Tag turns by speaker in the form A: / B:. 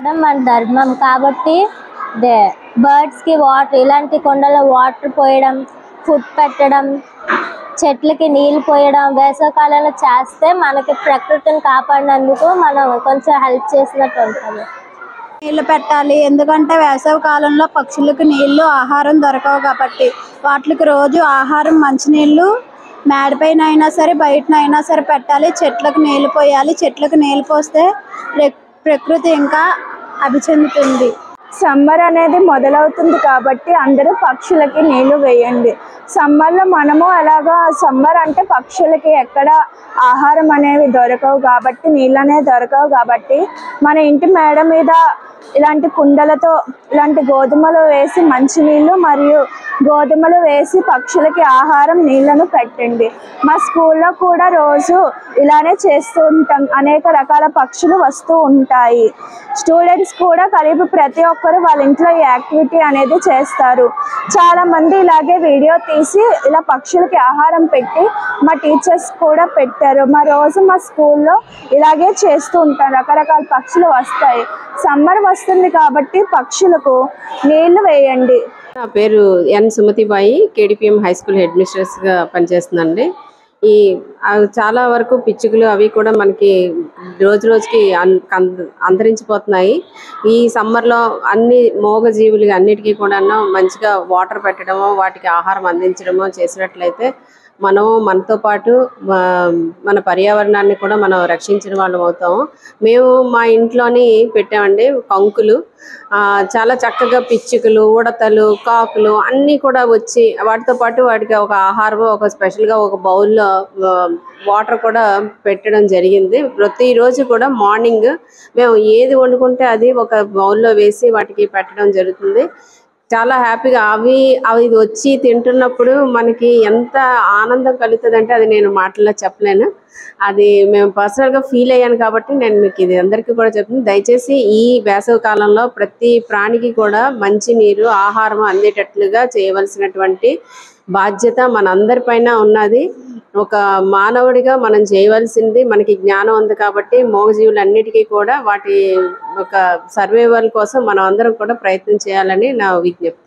A: మన ధర్మం కాబట్టి బర్డ్స్ కి వాటర్ ఇలాంటి కొండలో వాటర్ పోయడం, ఫుడ్ పెట్టడం, చెట్లకి నీళ్లు పోయడం వేసవికాలంలో చేస్తే మనకి ప్రకృతిని కాపాడినందుకు మనం కొంచెం హెల్ప్ చేసినట్టు ఉంటుంది.
B: నీళ్లు పెట్టాలి, ఎందుకంటే వేసవి కాలంలో పక్షులకు నీళ్లు ఆహారం దొరకవు కాబట్టి వాటికి రోజు ఆహారం మంచినీళ్ళు మేడపైన అయినా సరే బయటనైనా సరే పెట్టాలి. చెట్లకు నీళ్లు పోయాలి. చెట్లకు నీళ్లు పోస్తే ప్రకృతి ఇంకా అభిచెందుతుంది.
C: సమ్మర్ అనేది మొదలవుతుంది కాబట్టి అందరూ పక్షులకి నీళ్లు వేయండి. సమ్మర్లో మనము అలాగా సమ్మర్ అంటే పక్షులకి ఎక్కడ ఆహారం అనేవి దొరకవు కాబట్టి నీళ్ళు అనేవి దొరకవు కాబట్టి మన ఇంటి మేడ మీద ఇలాంటి కుండలతో ఇలాంటి గోధుమలు వేసి మంచినీళ్ళు మరియు గోధుమలు వేసి పక్షులకి ఆహారం నీళ్లను పెట్టండి. మా స్కూల్లో కూడా రోజు ఇలానే చేస్తూ ఉంటాం. అనేక రకాల పక్షులు వస్తూ ఉంటాయి. స్టూడెంట్స్ కూడా కలిపి ప్రతి ఒక్కరు వాళ్ళ ఇంట్లో ఈ యాక్టివిటీ అనేది చేస్తారు. చాలామంది ఇలాగే వీడియో తీసి ఇలా పక్షులకి ఆహారం పెట్టి మా టీచర్స్ కూడా పెట్టారు. రోజు మా స్కూల్లో ఇలాగే చేస్తూ ఉంటాం. రకరకాల పక్షులు వస్తాయి. సమ్మర్ వస్తుంది కాబట్టి పక్షులకు నీళ్లు వేయండి.
D: నా పేరు ఎన్ సుమతిబాయి, కేడిపిఎం హై స్కూల్ హెడ్ మిస్ట్రెస్గా పనిచేస్తుందండి. చాలా వరకు పిచ్చుకలు అవి కూడా మనకి రోజు రోజుకి అంతరించిపోతున్నాయి. ఈ సమ్మర్లో అన్ని మూగజీవులు అన్నిటికీ కూడా మంచిగా వాటర్ పెట్టడమో వాటికి ఆహారం అందించడమో చేసినట్లయితే మనం మనతో పాటు మన పర్యావరణాన్ని కూడా మనం రక్షించిన వాళ్ళం అవుతాము. మేము మా ఇంట్లోని పెట్టామండి కంకులు. చాలా చక్కగా పిచ్చుకలు, ఉడతలు, కాకులు అన్నీ కూడా వచ్చి వాటితో పాటు వాటికి ఒక ఆహారం ఒక స్పెషల్గా ఒక బౌల్లో వాటర్ కూడా పెట్టడం జరిగింది. ప్రతిరోజు కూడా మార్నింగ్ మేము ఏది వండుకుంటే అది ఒక బౌల్లో వేసి వాటికి పెట్టడం జరుగుతుంది. చాలా హ్యాపీగా అవి వచ్చి తింటున్నప్పుడు మనకి ఎంత ఆనందం కలుగుతుంది అంటే అది నేను మాటల్లో చెప్పలేను. అది మేము పర్సనల్గా ఫీల్ అయ్యాను కాబట్టి నేను మీకు ఇది అందరికీ కూడా చెప్తున్నాను. దయచేసి ఈ వేసవి కాలంలో ప్రతి ప్రాణికి కూడా మంచి నీరు ఆహారం అందేటట్లుగా చేయవలసినటువంటి బాధ్యత మనందరిపైన ఉన్నది. ఒక మానవుడిగా మనం చేయవలసింది. మనకి జ్ఞానం ఉంది కాబట్టి మూగజీవులన్నిటికీ కూడా వాటి ఒక సర్వైవల్ కోసం మనం అందరం కూడా ప్రయత్నం చేయాలని నా విజ్ఞప్తి.